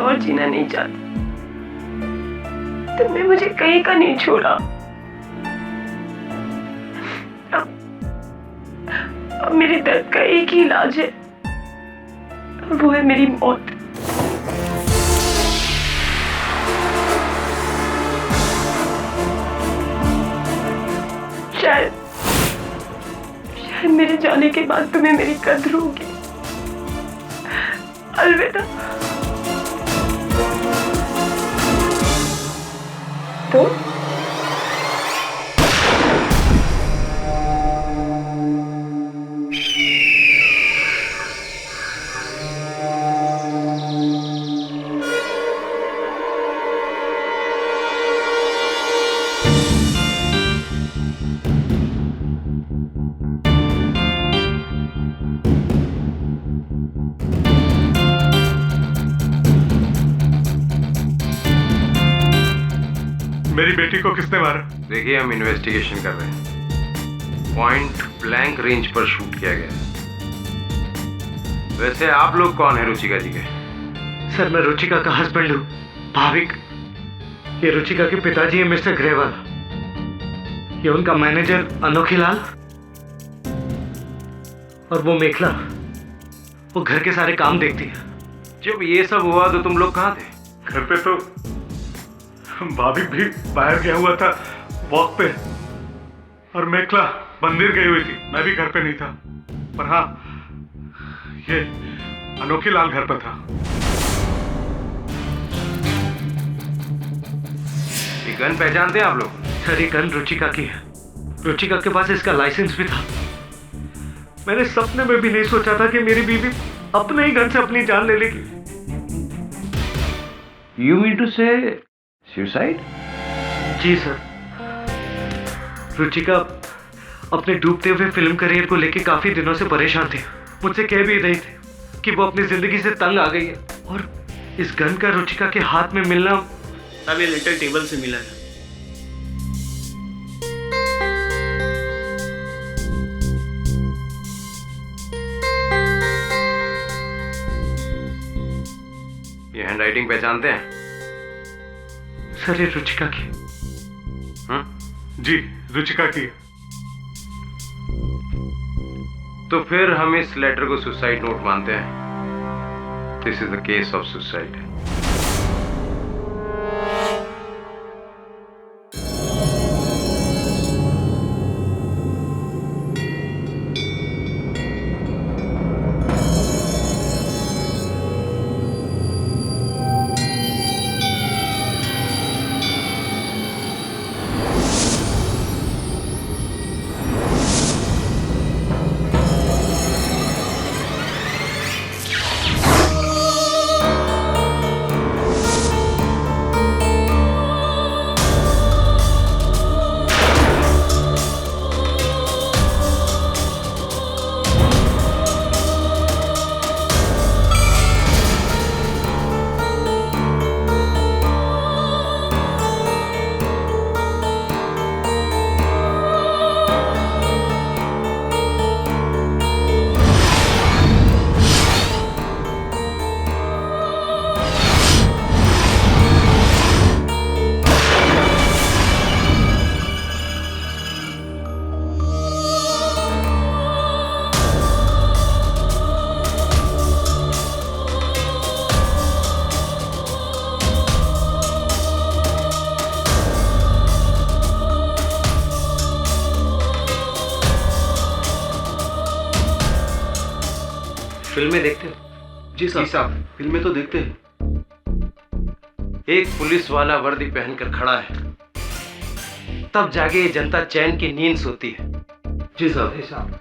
और जीना नहीं चाहती। तुमने मुझे कहीं का नहीं छोड़ा। अब मेरे दर्द का एक ही इलाज है, और वो है मेरी मौत। शायद मेरे जाने के बाद तुम्हें मेरी कद्र होगी। अलविदा। तो मेरी बेटी को किसने मारा? देखिए, हम इन्वेस्टिगेशन कर रहे हैं। पॉइंट ब्लैंक रेंज पर शूट किया गया है। वैसे आप लोग कौन है रुचिका जी के? सर, मैं रुचिका का हस्बैंड हूँ, भाविक। ये रुचिका के पिताजी हैं मिस्टर ग्रेवाल। ये उनका मैनेजर अनोखी लाल, और वो मेखला, वो घर के सारे काम देखती है। जब ये सब हुआ तो तुम लोग कहाँ थे? घर पे तो भाभी भी बाहर गया हुआ था वॉक पे, और मेखला मंदिर गई हुई थी। मैं भी घर पे नहीं था, पर हाँ, ये अनोखी लाल घर पर था। ये गन पहचानते हैं आप लोग? सर, ये गन रुचिका की है। रुचिका के पास इसका लाइसेंस भी था। मैंने सपने में भी नहीं सोचा था कि मेरी बीवी अपने ही गन से अपनी जान ले लेगी। You mean to say suicide? जी सर। रुचिका अपने डूबते हुए फिल्म करियर को लेकर काफी दिनों से परेशान थी। मुझसे कह भी रही थी कि वो अपनी जिंदगी से तंग आ गई है, और इस गन का रुचिका के हाथ में मिलना हमें लिटिल टेबल से मिला है। ये हैंडराइटिंग पहचानते हैं? सर, ये रुचिका की। जी, रुचिका की। तो फिर हम इस लेटर को सुसाइड नोट मानते हैं। This is the case of suicide. फिल्में देखते हो? जी साहब, फिल्में तो देखते हैं। एक पुलिस वाला वर्दी पहनकर खड़ा है, तब जाके ये जनता चैन की नींद सोती है। जी साहब।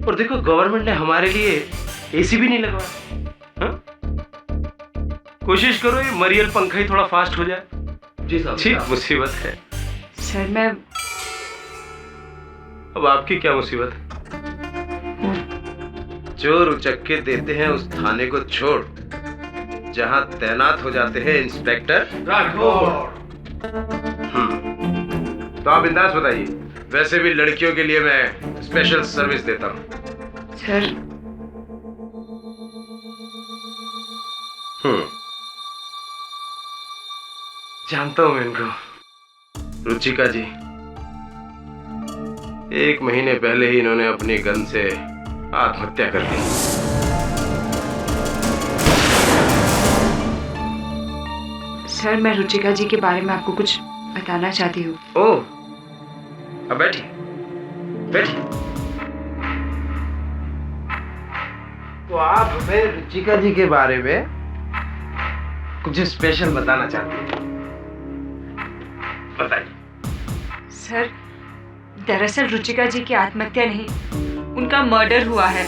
और देखो, गवर्नमेंट ने हमारे लिए एसी भी नहीं लगवाया। हाँ? कोशिश करो ये मरियल पंखा ही थोड़ा फास्ट हो जाए। जी साहब। ठीक मुसीबत है। सर, मैं अब आपकी क्या मुसीबत है? चोर उचक्के देते हैं उस थाने को छोड़ जहां तैनात हो जाते हैं इंस्पेक्टर राठौर। तो आप बिंदास बताइए, वैसे भी लड़कियों के लिए मैं स्पेशल सर्विस देता हूं। सर, जानता हूं मैं इनको। रुचिका जी, 1 महीने पहले ही इन्होंने अपनी गन से आत्महत्या कर ली। सर, मैं रुचिका जी के बारे में आपको कुछ बताना चाहती हूँ। ओह, अब बैठिए बैठिए। तो आप हमें रुचिका जी के बारे में कुछ स्पेशल बताना चाहते हैं, बताइए। सर, दरअसल रुचिका जी की आत्महत्या नहीं, उनका मर्डर हुआ है।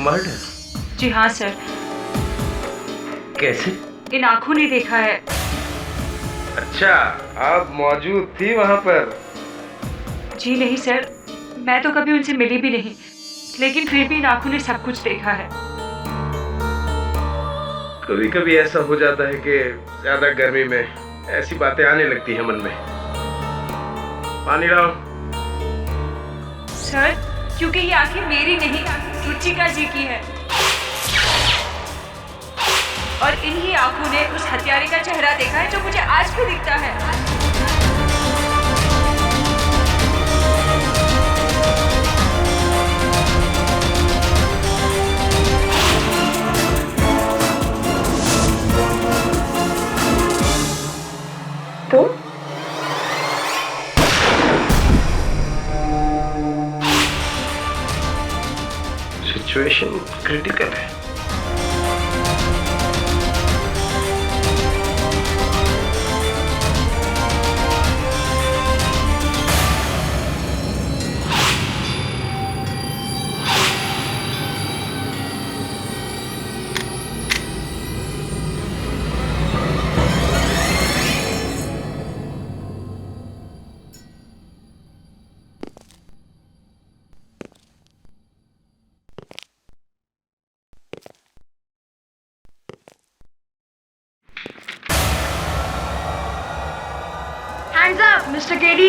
मर्डर? जी हाँ सर। कैसे? इन आंखों ने देखा है। अच्छा, आप मौजूद थी वहां पर? जी नहीं सर, मैं तो कभी उनसे मिली भी नहीं, लेकिन फिर भी इन आंखों ने सब कुछ देखा है। कभी कभी ऐसा हो जाता है कि ज्यादा गर्मी में ऐसी बातें आने लगती है मन में। पानी लाओ। सर, क्योंकि ये आंखें मेरी नहीं, रुचिका जी की है, और इन्हीं आंखों ने उस हत्यारे का चेहरा देखा है जो मुझे आज भी दिखता है। तो सिचुएशन क्रिटिकल है। Hands up mister KD.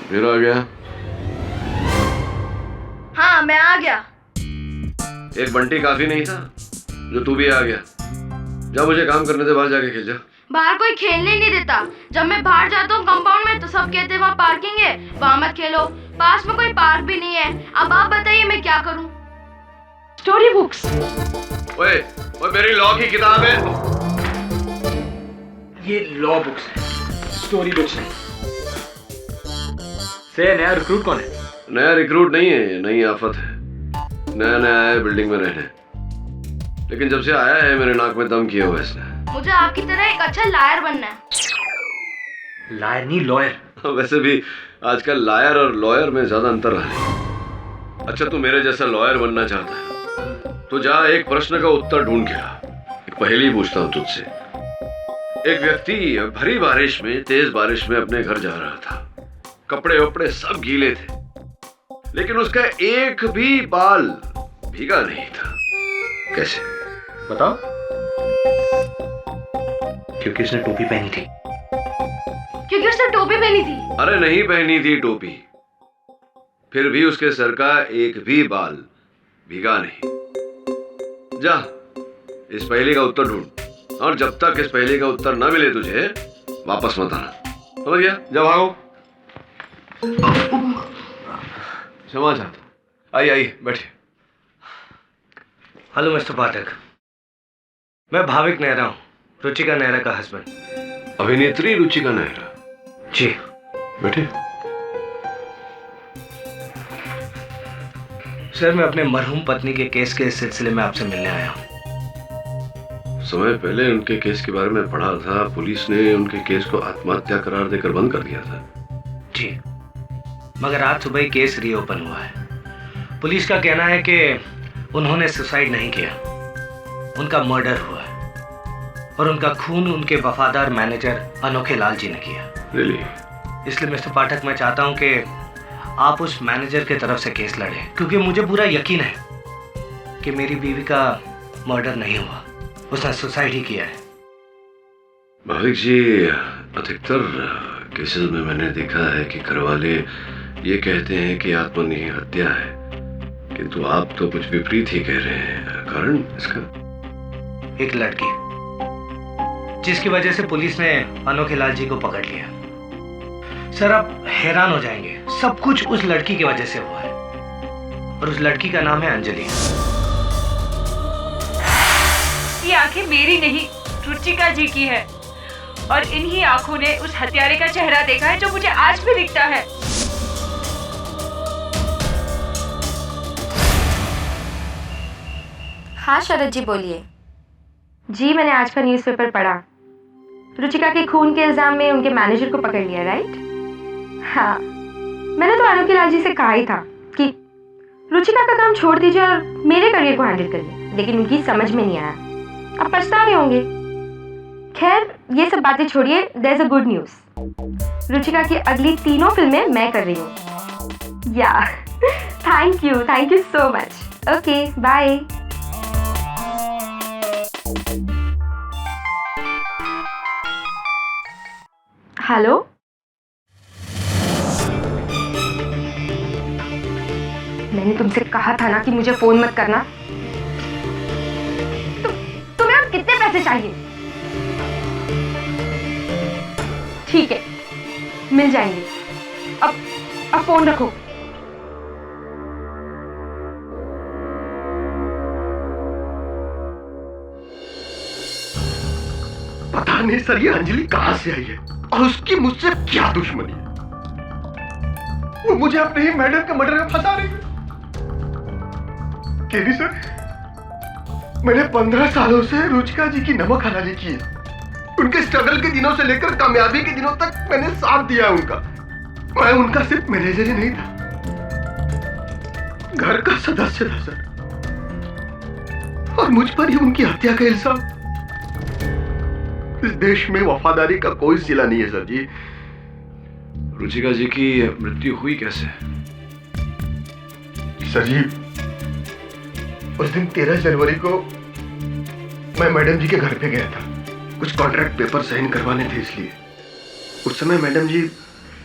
फिर आ गया? हाँ, मैं आ गया। एक बंटी काफी नहीं था जो तू भी आ गया? जा, मुझे काम करने से बाहर जाके खेल जा। बाहर कोई खेलने नहीं देता। जब मैं बाहर जाता हूँ कंपाउंड में तो सब कहते हैं वहाँ पार्किंग है, वहाँ मत खेलो। पास में कोई पार्क भी नहीं है। अब आप बताइए मैं क्या करूँ? Story books. ओए, ओए, मेरी लॉ की किताब है। ये लॉ बुक्स है, स्टोरी बुक्स नहीं। से नया रिक्रूट कौन है? नया रिक्रूट नहीं है, नई आफत है। नया नया आया है बिल्डिंग में रहने, लेकिन जब से आया है मेरे नाक में दम किया हुआ इसने। मुझे आपकी तरह एक अच्छा लायर बनना है। लायर नहीं, लॉयर। वैसे भी आजकल लायर और लॉयर में ज्यादा अंतर है। अच्छा, तू मेरे जैसा लॉयर बनना चाहता है तो जा, एक प्रश्न का उत्तर ढूंढ के आ। एक पहेली पूछता हूँ तुझसे। एक व्यक्ति भरी बारिश में, तेज बारिश में अपने घर जा रहा था। कपड़े वपड़े सब गीले थे, लेकिन उसका एक भी बाल भीगा नहीं था। कैसे? बताओ। क्योंकि उसने टोपी पहनी थी। क्योंकि उसने टोपी पहनी थी। अरे नहीं पहनी थी टोपी, फिर भी उसके सर का एक भी बाल भीगा नहीं। जा, इस पहेली का उत्तर ढूंढ, और जब तक इस पहेली का उत्तर ना मिले तुझे वापस मत आना, समझ गया? जा, भागो। क्षमा चाहता। आइए आइए, बैठिए। हेलो मिस्टर पाठक, मैं भाविक नेहरा हूँ, रुचिका नेहरा का हस्बैंड। अभिनेत्री रुचिका नेहरा? जी। बैठिए। सर, मैं अपने मरहूम पत्नी के केस के सिलसिले में आपसे मिलने आया हूँ। समय पहले उनके केस के बारे में पढ़ा था। पुलिस ने उनके केस को आत्महत्या करार देकर बंद कर दिया था। जी, मगर आज सुबह ही केस रीओपन हुआ है। पुलिस का कहना है कि उन्होंने सुसाइड नहीं किया, उनका मर्डर हुआ है, और उनका खून उनके वफादार मैनेजर अनोखे लाल जी ने किया। Really? इसलिए मिस्टर पाठक, मैं चाहता हूं कि आप उस मैनेजर के तरफ से केस लड़ें, क्योंकि मुझे पूरा यकीन है कि मेरी बीवी का मर्डर नहीं हुआ, उसने सुसाइड ही किया है। भाविक जी, अधिकतर केसेस में मैंने देखा है कि घरवाले ये कहते हैं कि आत्मनिही हत्या है, किंतु आप तो कुछ विपरीत ही कह रहे हैं। कारण इसका? एक लड़की, जिसकी वजह से पुलिस ने अनोखे लाल जी को पकड़ लिया। सर आप हैरान हो जाएंगे, सब कुछ उस लड़की की वजह से हुआ है, और उस लड़की का नाम है अंजलि। ये आंखें मेरी नहीं, रुचिका जी की है, और इन्हीं आंखों ने उस हत्यारे का चेहरा देखा है जो मुझे आज भी दिखता है। हाँ शरद जी बोलिए। जी मैंने आज का न्यूज़पेपर पढ़ा, रुचिका के खून के इल्जाम में उनके मैनेजर को पकड़ लिया, राइट? हाँ, मैंने तो अनोखे लाल जी से कहा ही था कि रुचिका का काम छोड़ दीजिए और मेरे करियर को हैंडल करिए, लेकिन उनकी समझ में नहीं आया। अब पछता रहे होंगे। खैर ये सब बातें छोड़िए, there is a good news. Ruchika की अगली 3 फिल्में मैं कर रही हूँ। Yeah thank you so much. Okay bye. Hello, मैंने तुमसे कहा था ना कि मुझे फोन मत करना। तुम्हें अब कितने पैसे चाहिए? ठीक है, मिल जाएंगे। अब फोन रखो। पता नहीं सर ये अंजलि कहां से आई है और उसकी मुझसे क्या दुश्मनी है। वो मुझे अपने ही मैडम के मर्डर में फंसा रही है। केवी सर, मैंने 15 सालों से रुचिका जी की नमक हलाली की है। उनके स्ट्रगल के दिनों से लेकर कामयाबी के दिनों तक मैंने साथ दिया उनका। मैं उनका सिर्फ मैनेजर ही नहीं था, घर का सदस्य था सर, और मुझ पर ही उनकी हत्या का इल्जाम। इस देश में वफादारी का कोई सिला नहीं है सर जी। रुचिका जी की मृत्यु हुई कैसे? सर जी, उस दिन 13 जनवरी को मैं मैडम जी के घर पे गया था, कुछ कॉन्ट्रैक्ट पेपर साइन करवाने थे, इसलिए उस समय मैडम जी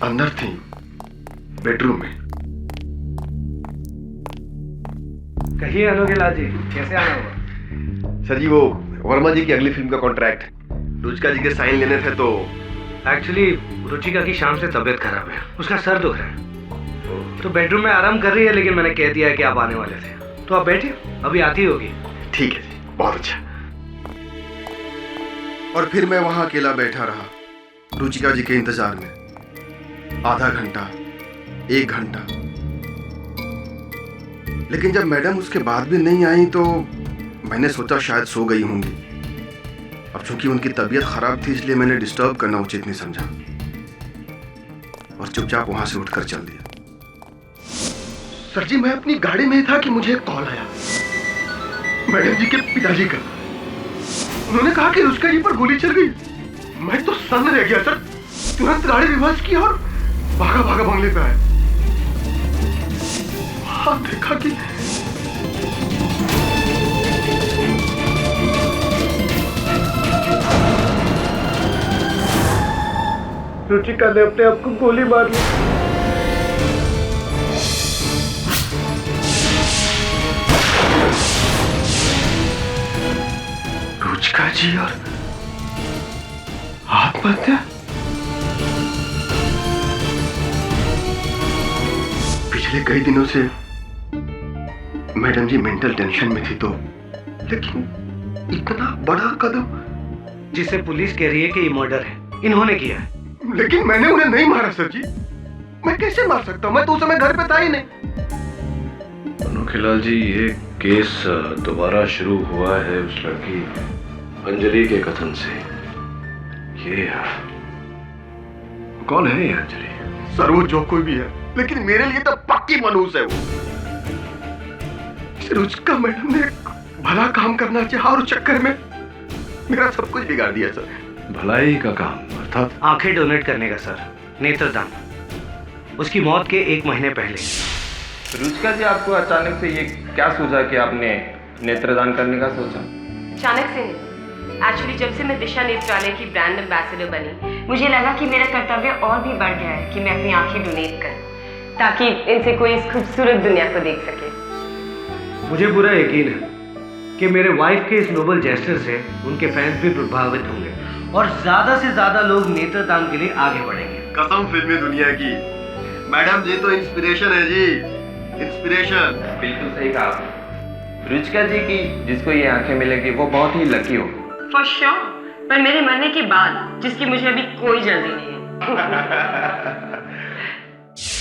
अंदर थी बेडरूम में। कहिए अनोखे लाल जी, कैसे आना हुआ? सर जी वो वर्मा जी की अगली फिल्म का कॉन्ट्रैक्ट रुचिका जी के साइन लेने थे, तो एक्चुअली रुचिका की शाम से तबीयत खराब है, उसका सर दुख रहा है, तो बेडरूम में आराम कर रही है, लेकिन मैंने कह दिया है कि आप आने वाले थे, तो आप बैठिए, अभी आती होगी। ठीक है जी, बहुत अच्छा। और फिर मैं वहां अकेला बैठा रहा रुचिका जी के इंतजार में, आधा घंटा, 1 घंटा, लेकिन जब मैडम उसके बाद भी नहीं आई तो मैंने सोचा शायद सो गई होंगी। अब चूंकि उनकी तबीयत खराब थी, इसलिए मैंने डिस्टर्ब करना उचित नहीं समझा और चुपचाप वहां से उठकर चल दिया। सर जी, मैं अपनी गाड़ी में था कि मुझे एक कॉल आया मैडम जी के पिताजी का। उन्होंने कहा कि रुचिका जी पर गोली चल गई। मैं तो सन्न रह गया सर, तुरंत गाड़ी रिवर्स की और भागा भागा बंगले पे आया। हाँ, देखा कि रुचिका ने अपने आप को गोली मार ली। रुचिका जी और आत्महत्या? पिछले कई दिनों से मैडम जी मेंटल टेंशन में थी, तो लेकिन इतना बड़ा कदम। जिसे पुलिस कह रही है कि ये मर्डर है, इन्होंने किया है। लेकिन मैंने उन्हें नहीं मारा सर जी, मैं कैसे मार सकता हूं? मैं तो उस समय घर पे था ही नहीं। अनोखे लाल जी, ये केस दोबारा शुरू हुआ है उस लड़की अंजलि के कथन से। ये कौन है ये अंजलि? सर वो जो कोई भी है, लेकिन मेरे लिए तो पक्की मनहूस है वो। रुचिका मैडम ने भला काम करना चाहा और चक्कर में मेरा सब कुछ बिगाड़ दिया सर। भलाई का काम अर्थात आंखें डोनेट करने का सर, नेत्रदान। उसकी मौत के 1 महीने पहले। रुचिका जी, आपको अचानक से ये क्या सूझा कि आपने नेत्रदान करने का सोचा? अचानक से नहीं, एक्चुअली जब से मैं दिशा नेत्रालय की ब्रांड एम्बेसडर बनी, मुझे लगा कि मेरा कर्तव्य और भी बढ़ गया है कि मैं अपनी आंखें डोनेट करूं, ताकि इनसे कोई इस खूबसूरत दुनिया को देख सके। मुझे पूरा यकीन है कि मेरे वाइफ के इस नोबल जेस्चर से उनके फैंस भी प्रभावित होंगे और ज्यादा से ज्यादा लोग नेत्रदान के लिए आगे बढ़ेंगे। कसम फिल्मी दुनिया की, मैडम जी तो इंस्पिरेशन है जी, इंस्पिरेशन। बिल्कुल सही कहा आपने। रुचिका जी की जिसको ये आंखें मिलेगी वो बहुत ही लकी हो। फॉर श्योर, पर मेरे मरने के बाद, जिसकी मुझे अभी कोई जल्दी नहीं है।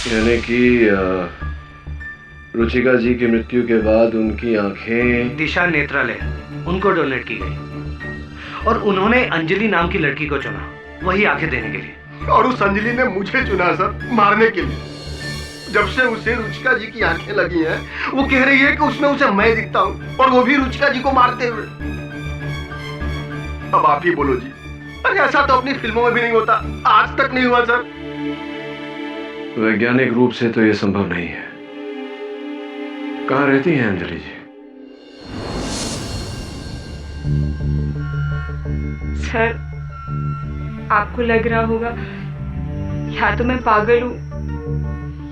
यानी कि रुचिका जी की मृत्यु के बाद उनकी आंखें दिशा नेत्रालय उनको डोनेट की गई और उन्होंने अंजलि नाम की लड़की को चुना वही आंखें देने के लिए। और उस अंजलि ने मुझे चुना सर, मारने के लिए। जब से उसे रुचिका जी की आंखें लगी हैं, वो कह रही है कि उसमें उसे मैं दिखता हूँ और वो भी रुचिका जी को मारते हुए। अब आप ही बोलो जी, अरे ऐसा तो अपनी फिल्मों में भी नहीं होता, आज तक नहीं हुआ सर। वैज्ञानिक रूप से तो यह संभव नहीं है। कहाँ रहती हैं अंजलि जी? सर, आपको लग रहा होगा या तो मैं पागल हूँ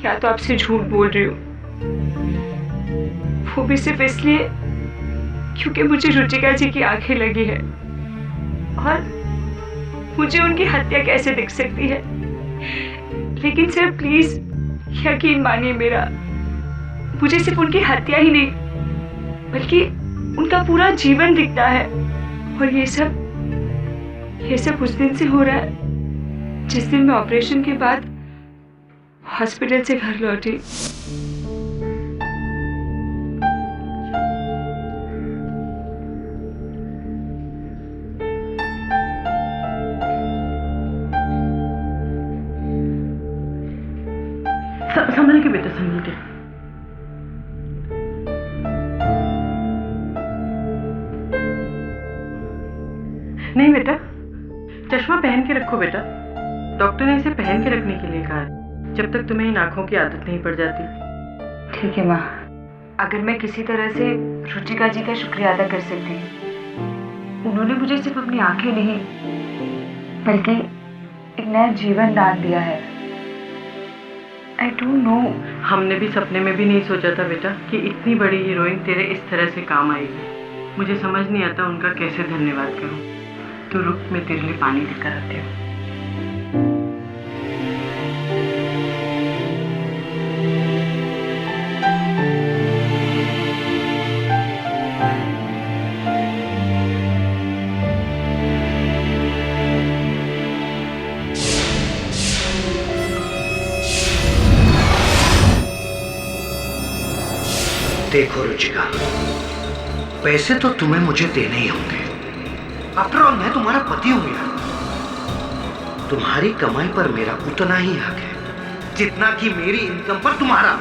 या तो आपसे झूठ बोल रही हूँ, वो भी सिर्फ इसलिए क्योंकि मुझे रुचिका जी की आंखें लगी है और मुझे उनकी हत्या कैसे दिख सकती है। लेकिन सर प्लीज यकीन मानिए मेरा, मुझे सिर्फ उनकी हत्या ही नहीं बल्कि उनका पूरा जीवन दिखता है। और ये सब उस दिन से हो रहा है जिस दिन मैं ऑपरेशन के बाद हॉस्पिटल से घर लौटी। संभल के बेटा, संभल के। नहीं बेटा, चश्मा पहन के रखो बेटा। डॉक्टर ने इसे पहन के रखने के लिए कहा है, जब तक तुम्हें इन आंखों की आदत नहीं पड़ जाती। ठीक है माँ, अगर मैं किसी तरह से रुचिका जी का शुक्रिया अदा कर सकती हूँ। उन्होंने मुझे सिर्फ अपनी आंखें नहीं बल्कि एक नया जीवन दान दिया है। I don't know। हमने भी सपने में भी नहीं सोचा था बेटा कि इतनी बड़ी हीरोइन तेरे इस तरह से काम आएगी। मुझे समझ नहीं आता उनका कैसे धन्यवाद करूं। तो रुक, मैं तेरे लिए पानी लेकर आती हूँ। देखो रुचिका, पैसे तो तुम्हें मुझे देने ही होंगे। आफ्टर ऑल मैं तुम्हारा पति हूं यार। तुम्हारी कमाई पर मेरा उतना ही हक है जितना कि मेरी इनकम पर तुम्हारा।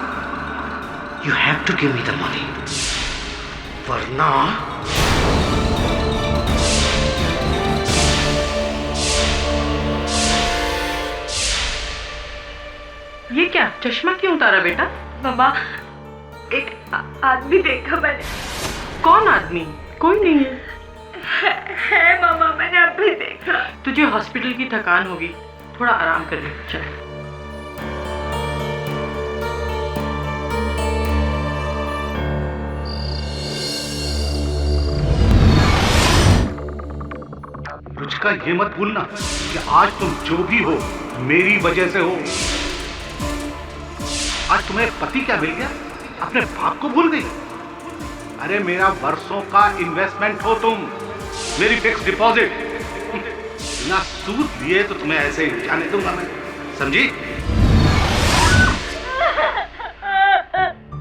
You have to give me the money, वरना ये क्या चश्मा क्यों उतारा बेटा? मामा, एक आदमी देखा मैंने। कौन आदमी? कोई नहीं है मामा, मैंने अभी देखा। तुझे हॉस्पिटल की थकान होगी, थोड़ा आराम कर ले। चल। रुचिका, ये मत भूलना कि आज तुम जो भी हो मेरी वजह से हो। आज तुम्हें पति क्या मिल गया, अपने बाप को भूल गई। अरे मेरा वर्षों का इन्वेस्टमेंट हो तुम, मेरी फिक्स डिपॉजिट। बिना सूद लिए तो तुम्हें ऐसे ही जाने दूंगा मैं, समझी?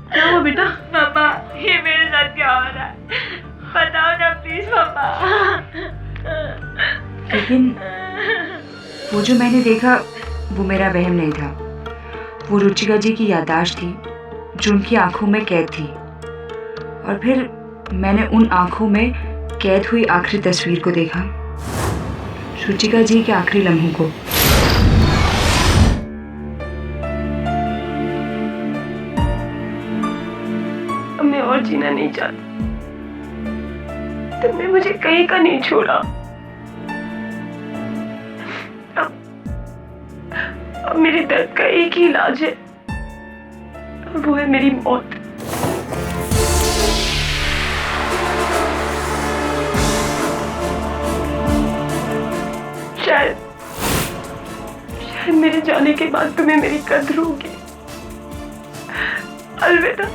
क्या हुआ बेटा? पापा, ये मेरे साथ क्या हो रहा है? बताओ ना प्लीज पापा। लेकिन वो जो मैंने देखा वो मेरा वहम नहीं था। वो रुचिका जी की याददाश्त थी जो उनकी आंखों में कैद थी। और फिर मैंने उन आंखों में कैद हुई आखिरी तस्वीर को देखा, रुचिका जी के आखिरी लम्हों को। अब मैं और जीना नहीं चाहती। तुमने मुझे कहीं का नहीं छोड़ा। अब मेरे दर्द का एक ही इलाज है, वो है मेरी मौत। शायद मेरे जाने के बाद तुम्हें मेरी कद्र होगी। अलविदा।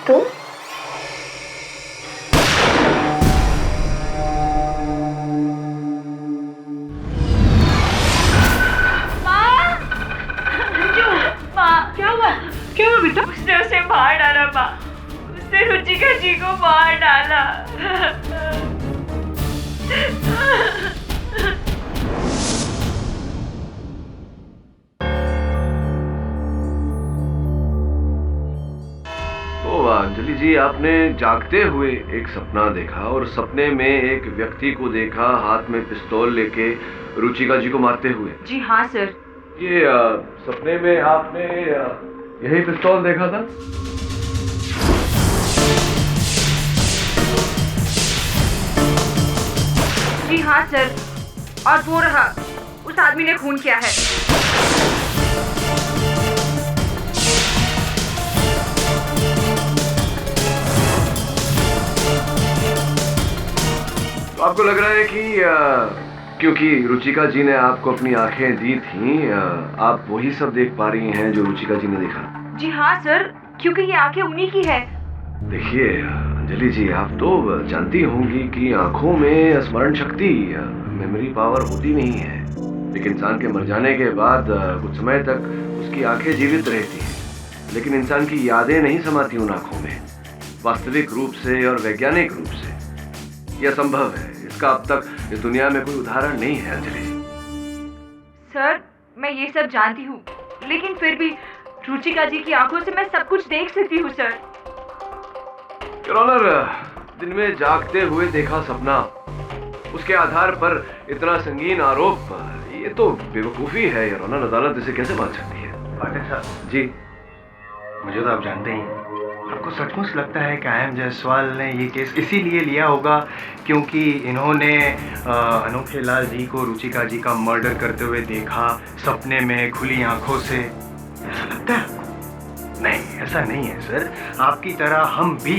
तो क्या हुआ बेटा? उसने उसे मार डाला माँ। उसने रुचिका जी को मार डाला। तो अंजलि जी, आपने जागते हुए एक सपना देखा और सपने में एक व्यक्ति को देखा हाथ में पिस्तौल लेके रुचिका जी को मारते हुए। जी हाँ सर। ये सपने में आपने यही पिस्तौल देखा था? जी हाँ सर, और वो रहा, उस आदमी ने खून किया है। तो आपको लग रहा है कि क्योंकि रुचिका जी ने आपको अपनी आंखें दी थी, आप वही सब देख पा रही हैं जो रुचिका जी ने देखा? जी हाँ सर, क्योंकि ये आंखें उन्हीं की है। देखिए अंजलि जी, आप तो जानती होंगी कि आंखों में स्मरण शक्ति, मेमोरी पावर होती नहीं है, लेकिन इंसान के मर जाने के बाद कुछ समय तक उसकी आंखें जीवित रहती हैं, लेकिन इंसान की यादें नहीं समाती उन आंखों में वास्तविक रूप से और वैज्ञानिक रूप से। यह संभव है, इसका अब तक इस दुनिया में कोई उदाहरण नहीं है अंजलि जी। सर मैं ये सब जानती हूँ, लेकिन फिर भी रुचिका जी की आंखों से मैं सब कुछ देख सकती हूँ सर। योर ऑनर, दिन में जागते हुए देखा सपना, उसके आधार पर इतना संगीन आरोप, ये तो बेवकूफी है योर ऑनर। अदालत इसे कैसे मान सकती है? पाठक साहब जी, मुझे तो आप जानते ही, आपको सचमुच लगता है कि आई.एम. जायसवाल ने ये केस इसीलिए लिया होगा क्योंकि इन्होंने अनोखे लाल जी को रुचिका जी का मर्डर करते हुए देखा सपने में खुली आंखों से? ऐसा लगता है आपको? नहीं, ऐसा नहीं है सर। आपकी तरह हम भी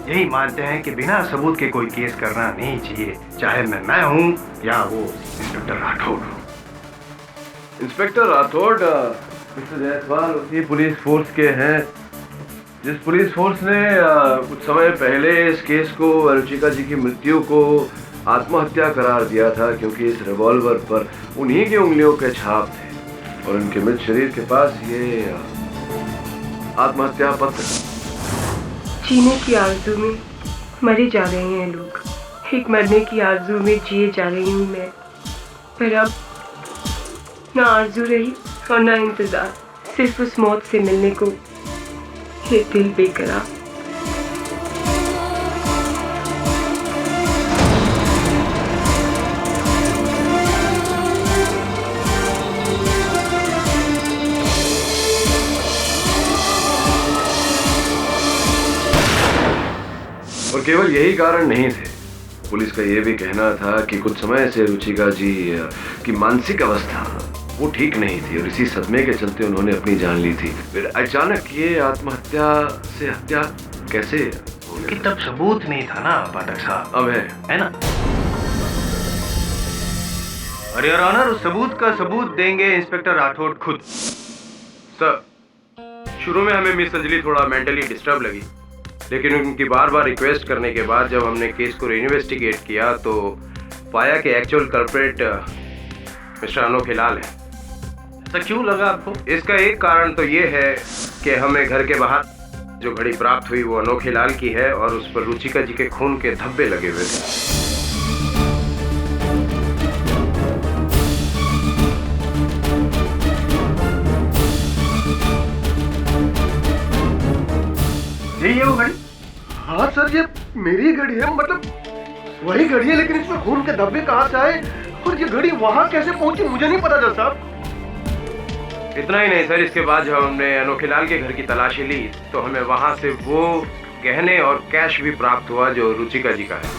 यही मानते हैं कि बिना सबूत के कोई केस करना नहीं चाहिए, चाहे मैं हूं या वो इंस्पेक्टर राठौड़ हो। इंस्पेक्टर राठौड़ मिस्टर जायसवाल उसी पुलिस फोर्स के हैं जिस पुलिस फोर्स ने कुछ समय पहले इस केस को, रुचिका जी की मृत्यु को आत्महत्या करार दिया था, क्योंकि इस रिवॉल्वर पर उन्हीं की उंगलियों के छाप थे और उनके मृत शरीर के पास ये आत्महत्या पत्र। जीने की आरज़ू में मरे जा रहे हैं लोग, एक मरने की आरज़ू में जिए जा रही हूँ मैं, पर अब ना आरज़ू रही और ना इंतज़ार, सिर्फ उस मौत से मिलने को ये दिल बेकरार। और केवल यही कारण नहीं थे, पुलिस का यह भी कहना था कि कुछ समय से रुचिका जी की मानसिक अवस्था वो ठीक नहीं थी और इसी सदमे के चलते उन्होंने अपनी जान ली थी। फिर अचानक ये आत्महत्या से हत्या कैसे हो गई? तब सबूत नहीं था ना पाठक साहब। अब है ना? और योर ऑनर, उस सबूत का सबूत देंगे इंस्पेक्टर राठौड़ खुद। सर, शुरू में हमें मिस अंजलि थोड़ा मेंटली डिस्टर्ब लगी, लेकिन उनकी बार बार रिक्वेस्ट करने के बाद जब हमने केस को इन्वेस्टिगेट किया तो पाया कि एक्चुअल कल्प्रेट मिस्टर अनोखे लाल है। ऐसा क्यों लगा आपको? इसका एक कारण तो ये है कि हमें घर के बाहर जो घड़ी प्राप्त हुई वो अनोखे लाल की है और उस पर रुचिका जी के खून के धब्बे लगे हुए थे। यही है वो घड़ी? हाँ सर, ये मेरी घड़ी है, मतलब वही घड़ी है, लेकिन इसमें खून के धब्बे कहाँ से आए और ये घड़ी वहाँ कैसे पहुंची मुझे नहीं पता जज साहब। इतना ही नहीं सर, इसके बाद जब हमने अनोखे लाल के घर की तलाशी ली तो हमें वहां से वो गहने और कैश भी प्राप्त हुआ जो रुचिका जी का है।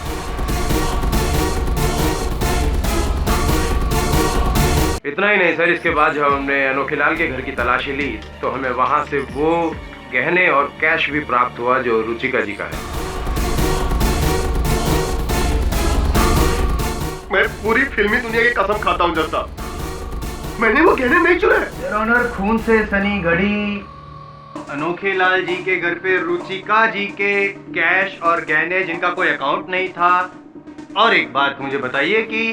इतना ही नहीं सर, इसके बाद जब हमने अनोखे लाल के घर की तलाशी ली तो हमें वहां से वो गहने और कैश भी प्राप्त हुआ जो रुचिका जी का है। मैं पूरी फिल्मी दुनिया की कसम खाता हूँ जस्ता, मैंने वो गहने नहीं चुराए। योर ऑनर, खून से सनी घड़ी अनोखे लाल जी के घर पे रुचिका जी के कैश और गहने जिनका कोई अकाउंट नहीं था। और एक बात मुझे बताइए कि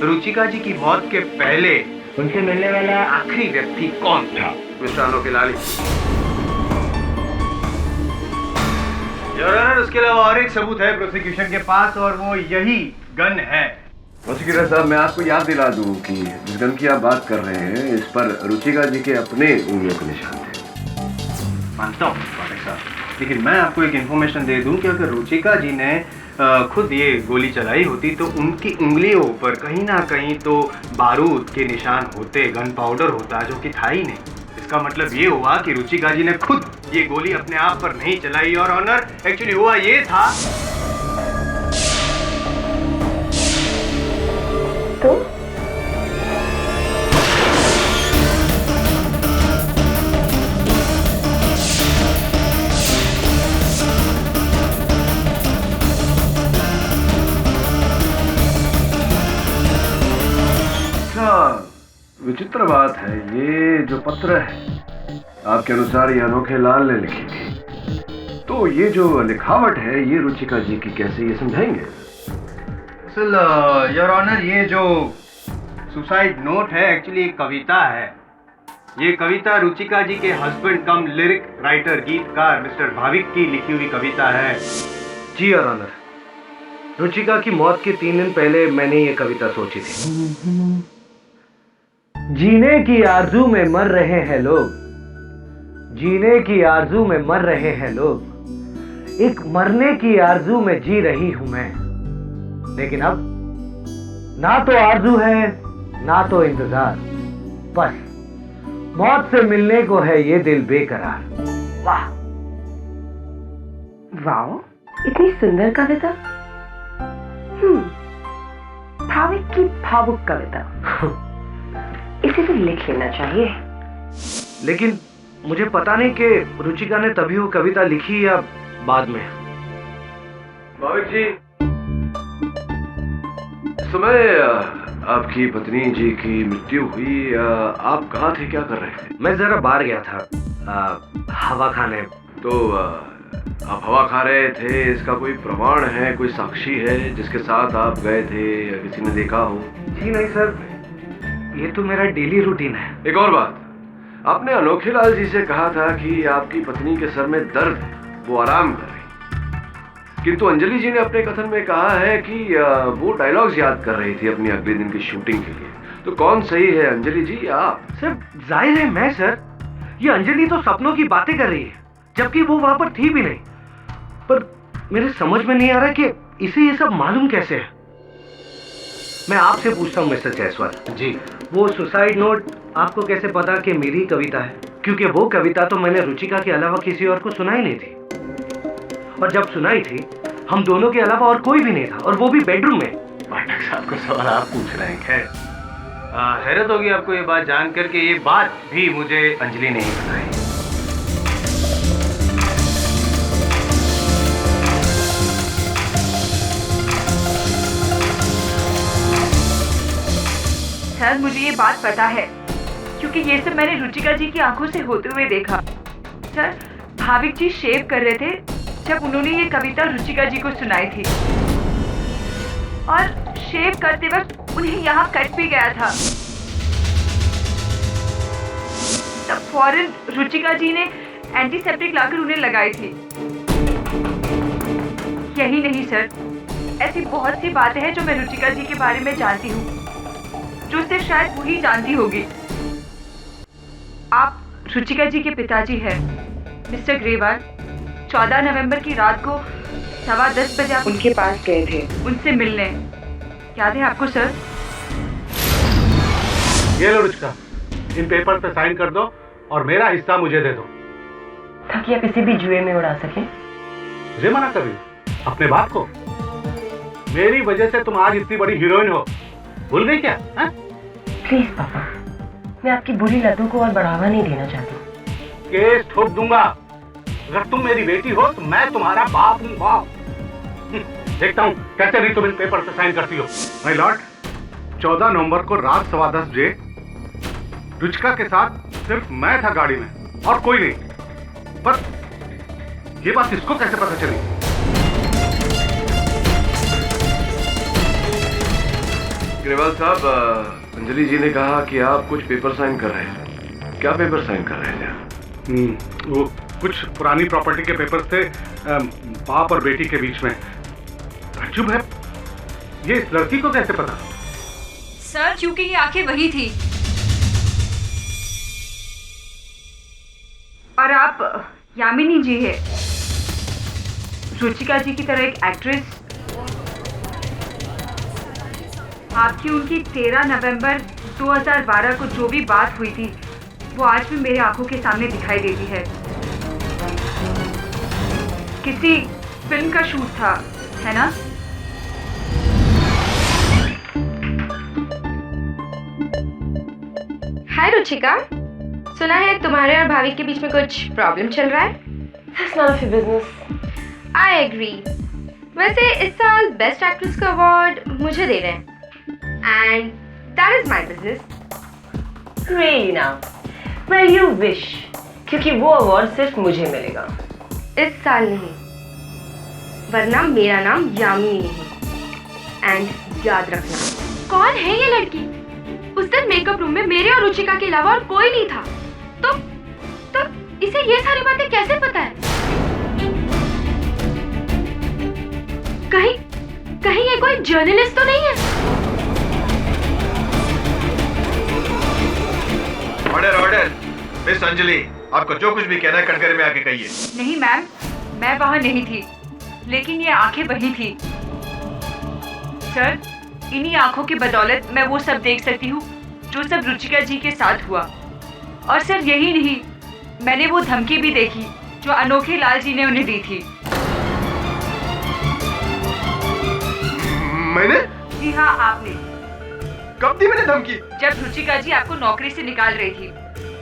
रुचिका जी की मौत के पहले उनसे मिलने वाला आखिरी व्यक्ति कौन था? मिस्टर अनोखे लाल। योर ऑनर, उसके अलावा और एक सबूत है प्रोसिक्यूशन के पास और वो यही गन है। प्रोसिक्यूटर साहब, मैं आपको याद दिला दूं कि जिस गन की आप बात कर रहे हैं इस पर रुचिका जी के अपने उंगलियों के निशान थे। मानता हूँ पाठक साहब, लेकिन मैं आपको एक इन्फॉर्मेशन दे दूं कि अगर रुचिका जी ने खुद ये गोली चलाई होती तो उनकी उंगलियों पर कहीं ना कहीं तो बारूद के निशान होते, गन पाउडर होता, जो कि था ही नहीं। इसका मतलब ये हुआ कि रुचिका जी ने खुद ये गोली अपने आप पर नहीं चलाई। और ऑनर, एक्चुअली हुआ ये था तो विचित्र बात है, ये जो पत्र है आपके अनुसार ये अनोखे लाल ने लिखी थी, तो ये जो लिखावट है ये रुचिका जी की कैसे, ये समझाएंगे? योर ऑनर, ये जो सुसाइड नोट है एक्चुअली एक कविता है। ये कविता रुचिका जी के हस्बैंड कम लिरिक राइटर, गीतकार मिस्टर भाविक की लिखी हुई कविता है। जी योर ऑनर, रुचिका की मौत के 3 दिन पहले मैंने ये कविता सोची थी। जीने की आरजू में मर रहे हैं लोग, जीने की आरजू में मर रहे हैं लोग, एक मरने की आरजू में जी रही हूं मैं। लेकिन अब ना तो आरजू है ना तो इंतजार, बस मौत से मिलने को है ये दिल बेकरार। वाह वाओ, इतनी सुंदर कविता। भाविक की भावुक कविता। इसे तो लिख लेना चाहिए। लेकिन मुझे पता नहीं कि रुचिका ने तभी वो कविता लिखी या बाद में। भाविक जी, समय आपकी पत्नी जी की मृत्यु हुई, आप कहाँ थे, क्या कर रहे थे? मैं जरा बाहर गया था हवा खाने। तो आप हवा खा रहे थे, इसका कोई प्रमाण है, कोई साक्षी है जिसके साथ आप गए थे या किसी ने देखा हो? जी नहीं सर, ये तो मेरा डेली रूटीन है। एक और बात, आपने अनोखे लाल जी से कहा था कि आपकी पत्नी के सर में दर्द है, वो आराम कर रही, किंतु अंजलि जी ने अपने कथन में कहा है कि वो डायलॉग्स याद कर रही थी अपनी अगले दिन की शूटिंग के लिए। तो कौन सही है, अंजलि जी या आप? सर जाहिर है मैं सर, ये अंजलि तो सपनों की बातें कर रही है जबकि वो वहां पर थी भी नहीं। पर मेरे समझ में नहीं आ रहा कि इसे ये सब मालूम कैसे है। मैं आपसे पूछता हूँ मिस्टर जायसवाल जी, वो सुसाइड नोट आपको कैसे पता कि मेरी कविता है? क्योंकि वो कविता तो मैंने रुचिका के अलावा किसी और को सुनाई नहीं थी, और जब सुनाई थी हम दोनों के अलावा और कोई भी नहीं था, और वो भी बेडरूम में। पाठक साहब को सवाल आप पूछ रहे हैं। खैर, हैरत होगी आपको ये बात जानकर के ये बात भी मुझे अंजलि ने ही बताई। सर मुझे ये बात पता है क्योंकि ये सब मैंने रुचिका जी की आंखों से होते हुए देखा। सर भाविक जी शेव कर रहे थे जब उन्होंने ये कविता रुचिका जी को सुनाई थी, और शेव करते वक्त उन्हें यहाँ कट भी गया था। तब फौरन रुचिका जी ने एंटीसेप्टिक लाकर उन्हें लगाई थी। यही नहीं सर, ऐसी बहुत सी बातें हैं जो मैं रुचिका जी के बारे में जानती हूँ, जो सिर्फ शायद वही जानती होगी। आप रुचिका जी के पिताजी हैं मिस्टर ग्रेवाल। 14 नवंबर की रात को 10:15 बजे आप उनके पास गए थे उनसे मिलने, याद है आपको सर? ये लो रुचिका, इन पेपर पे साइन कर दो और मेरा हिस्सा मुझे दे दो, ताकि आप इसे भी जुए में उड़ा सके। मुझे मना कर रही हो अपने बाप को? मेरी वजह से तुम आज इतनी बड़ी हीरोइन हो, भूल गई क्या? प्लीज पापा, मैं आपकी बुरी लतों को और बढ़ावा नहीं देना चाहती। केस ठोक दूंगा अगर तुम मेरी बेटी हो तो मैं तुम्हारा बाप हूँ, बाप। देखता हूँ कैसे नहीं तुम इन पेपर पे साइन करती हो। माय लॉर्ड, 14 नवंबर को रात 10:15 बजे रुचिका के साथ सिर्फ मैं था गाड़ी में और कोई नहीं। पर ये बात इसको कैसे पता चली? ग्रेवाल साहब, अंजलि जी ने कहा कि आप कुछ पेपर साइन कर रहे थे। क्या पेपर साइन कर रहे थे? वो कुछ पुरानी प्रॉपर्टी के पेपर थे बाप और बेटी के बीच में। ताज्जुब है, ये इस लड़की को कैसे पता? सर, क्योंकि ये आंखें वही थी। और आप यामिनी जी है, रुचिका जी की तरह एक एक्ट्रेस। आपकी उनकी 13 नवंबर 2012 को जो भी बात हुई थी वो आज भी मेरी आंखों के सामने दिखाई देती है। किसी फिल्म का शूट था, है ना? हाय रुचिका, सुना है तुम्हारे और भाभी के बीच में कुछ प्रॉब्लम चल रहा है। That's none of your business. I agree. वैसे इस साल बेस्ट एक्ट्रेस का अवार्ड मुझे दे रहे हैं and that is my business. Really now? Well, you wish. क्योंकि वो अवार्ड सिर्फ मुझे मिलेगा। इस साल नहीं, वरना मेरा नाम यामिनी नहीं। एंड याद रखना। कौन है ये लड़की? उस दिन मेकअप रूम में मेरे और रुचिका के अलावा और कोई नहीं था। तो इसे ये सारी बातें कैसे पता है? कहीं ये कोई जर्नलिस्ट तो नहीं है? Order order. मिस अंजलि, आपको जो कुछ भी कहना है कटघरे में आके कहिए। नहीं मैम, मैं वहां नहीं थी, लेकिन ये आंखें वही थी। सर, इन्हीं आंखों की बदौलत मैं वो सब देख सकती हूँ जो सब रुचिका जी के साथ हुआ। और सर यही नहीं, मैंने वो धमकी भी देखी जो अनोखे लाल जी ने उन्हें दी थी। मैंने? जी हाँ, आपने। कब दी मैंने धमकी? जब रुचिका जी आपको नौकरी से निकाल रही थी,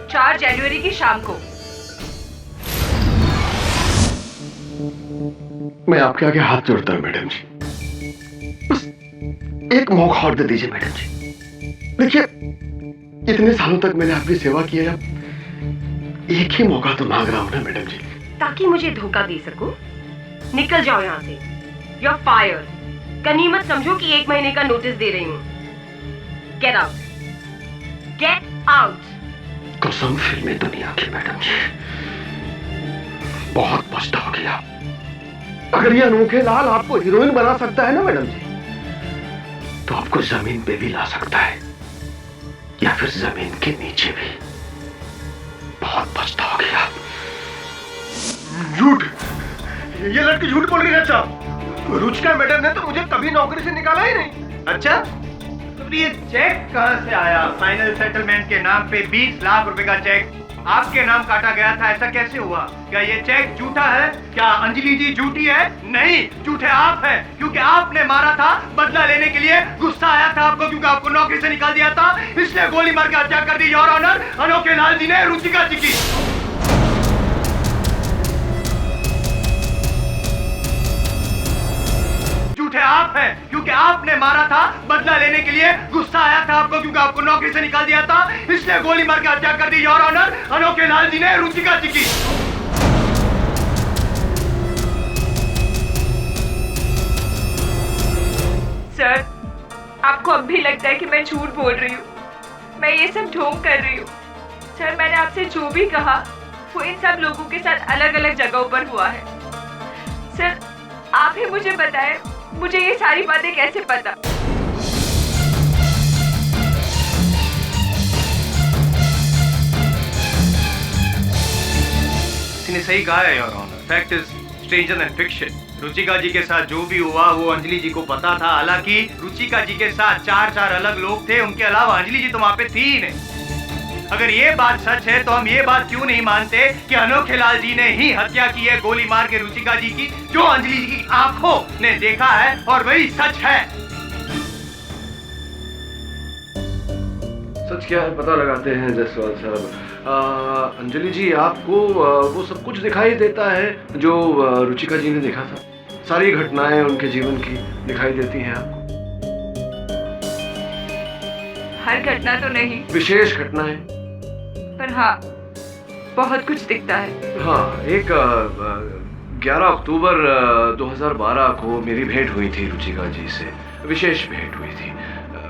4 जनवरी की शाम को। मैं आपके आगे हाथ जोड़ता हूँ मैडम जी, बस एक मौका और दे दीजिए मैडम जी। देखिए, इतने सालों तक मैंने आपकी सेवा की है, अब एक ही मौका तो मांग रहा हूँ ना मैडम जी। ताकि मुझे धोखा दे सको? निकल जाओ यहाँ से। You're fired. गनीमत समझो कि 1 महीने का नोटिस दे रही हूँ। Get out. Get out. कसम फिल्मी दुनिया की मैडम जी, बहुत पछताओगे आप। अगर ये अनोखे लाल आपको हीरोइन बना सकता है ना मैडम जी, तो आपको जमीन पे भी ला सकता है, या फिर जमीन के नीचे भी। बहुत पछताओगे आप। झूठ, ये लड़की झूठ बोल रही है। अच्छा, रुचिका मैडम ने तो मुझे कभी नौकरी से निकाला ही नहीं। अच्छा, तो ये चेक कहाँ से आया? फाइनल सेटलमेंट के नाम पे 20 लाख रुपए का चेक आपके नाम काटा गया था, ऐसा कैसे हुआ? क्या ये चेक झूठा है? क्या अंजलि जी झूठी है? नहीं, झूठे आप हैं, क्योंकि आपने मारा था बदला लेने के लिए। गुस्सा आया था आपको क्योंकि आपको नौकरी से निकाल दिया था, इसलिए गोली मार के हत्या कर दी योर ऑनर अनोखे लाल जी ने रुचिका जी की। झूठे आप हैं, क्योंकि आपने मारा था बदला लेने के लिए। गुस्सा आया था आपको क्योंकि आपको नौकरी से निकाल दिया था, इसलिए गोली मार के हत्या कर दी योर ऑनर अनोखे लाल जी ने रुचिका जी की। सर, आपको अब भी लगता है कि मैं झूठ बोल रही हूँ? मैं ये सब ढोंग कर रही हूँ? सर, मैंने आपसे जो भी कहा वो इन सब लोगों के साथ अलग अलग जगहों पर हुआ है। सर, आप ही मुझे बताएं, मुझे ये सारी बातें कैसे पता? इसने सही कहा है your honour. Fact is stranger than fiction. Ruchika ji के साथ जो भी हुआ वो अंजलि जी को पता था। हालांकि रुचिका जी के साथ 4 अलग लोग थे, उनके अलावा अंजलि जी तो वहां पे थी ही नहीं। अगर ये बात सच है तो हम ये बात क्यों नहीं मानते कि अनोखे लाल जी ने ही हत्या की है गोली मार के रुचिका जी की, जो अंजलि जी की आंखों ने देखा है और वही सच है। सच क्या है पता लगाते हैं जायसवाल साहब। अंजलि जी, आपको वो सब कुछ दिखाई देता है जो रुचिका जी ने देखा था? सारी घटनाएं उनके जीवन की दिखाई देती हैं आपको? हर घटना तो नहीं, विशेष घटनाएं? पर हाँ, बहुत कुछ दिखता है। हाँ, एक 11 अक्टूबर 2012 को मेरी भेंट हुई थी रुचिका जी से, विशेष भेंट हुई थी।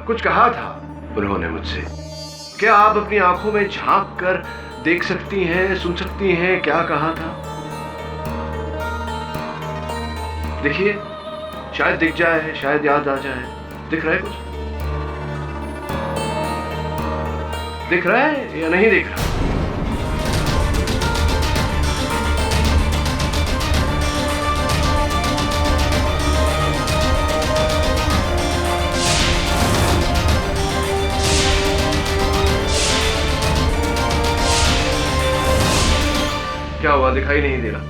कुछ कहा था उन्होंने मुझसे। क्या आप अपनी आंखों में झांक कर देख सकती हैं, सुन सकती हैं क्या कहा था? देखिए, शायद दिख जाए, शायद याद आ जाए। दिख रहा है कुछ? दिख रहा है या नहीं दिख रहा? क्या हुआ, दिखाई नहीं दे रहा?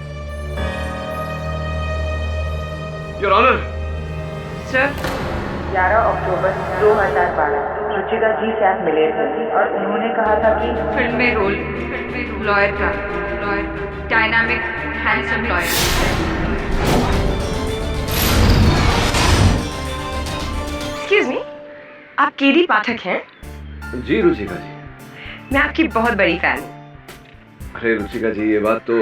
Your honour. सर, 11 अक्टूबर 2012 रुचिका जी से आप मिले थे और उन्होंने कहा था कि फिल्म में रोल लॉयर का, dynamic handsome lawyer. Excuse me, आप केडी पाठक हैं? जी रुचिका जी। मैं आपकी बहुत बड़ी फैन हूँ। अरे रुचिका जी, ये बात तो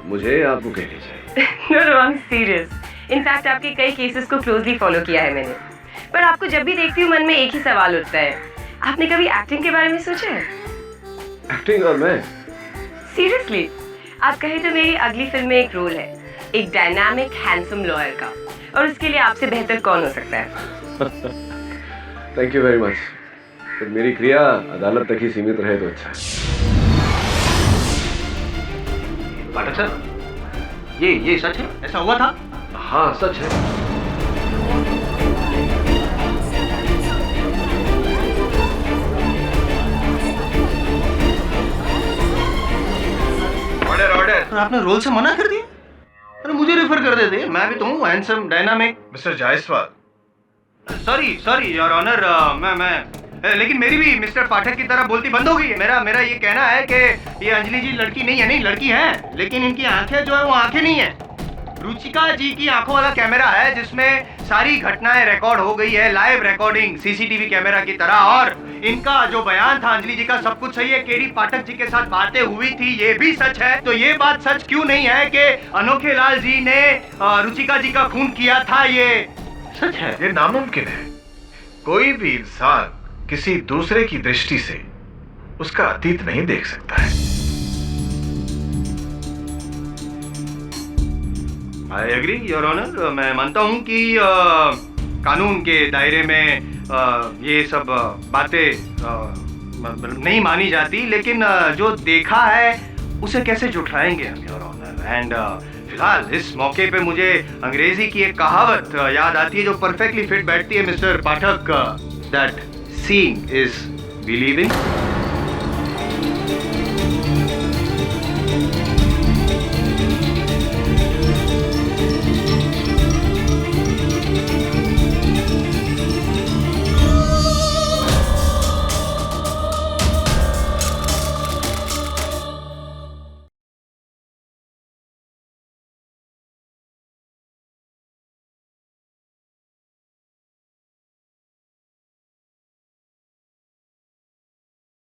मुझे आपको कहनी चाहिए। No no, I am serious. In fact आपके कई केसेस को क्लोजली फॉलो किया है मैंने। पर आपको जब भी देखती हूँ मन में एक ही सवाल उठता है, आपने कभी एक्टिंग के बारे में सोचा है? एक्टिंग? और मैं? सीरियसली, आप कहें तो मेरी अगली फिल्म में एक रोल है, एक डायनामिक हैंडसम लॉयर का, और उसके लिए आपसे बेहतर कौन हो सकता है? Thank you very much. तो मेरी क्रिया अदालत तक ही सीमित रहे तो अच्छा है। पाठक सर, ये सच है? ऐसा हुआ था? हाँ, सच है। ऑर्डर। आपने रोल से मना कर दिया? अरे मुझे रेफर कर देते, मैं भी तो हूँ handsome dynamic. Mister Jaiswal. Sorry your honour, लेकिन मेरी भी मिस्टर पाठक की तरह बोलती बंद हो गई है। मेरा ये कहना है कि ये अंजलि जी लड़की नहीं है, नहीं लड़की है, लेकिन इनकी आंखें जो है वो आंखें नहीं है। रुचिका जी की आंखों वाला कैमरा है जिसमें सारी घटनाएं रिकॉर्ड हो गई है, लाइव रिकॉर्डिंग, सीसीटीवी कैमरा की तरह। और इनका जो बयान था अंजलि जी का, सब कुछ सही है। केडी पाठक जी के साथ बातें हुई थी, ये भी सच है। तो ये बात सच क्यों नहीं है कि अनोखे लाल जी ने रुचिका जी का खून किया था? ये सच है। ये नामुमकिन है। कोई भी इंसान किसी दूसरे की दृष्टि से उसका अतीत नहीं देख सकता है। I agree your honour. मैं मानता हूँ कि कानून के दायरे में ये सब बातें नहीं मानी जाती, लेकिन जो देखा है उसे कैसे झुठलाएंगे हम योर ऑनर। एंड फिलहाल इस मौके पे मुझे अंग्रेजी की एक कहावत याद आती है जो परफेक्टली फिट बैठती है mister Pathak, that seeing is believing.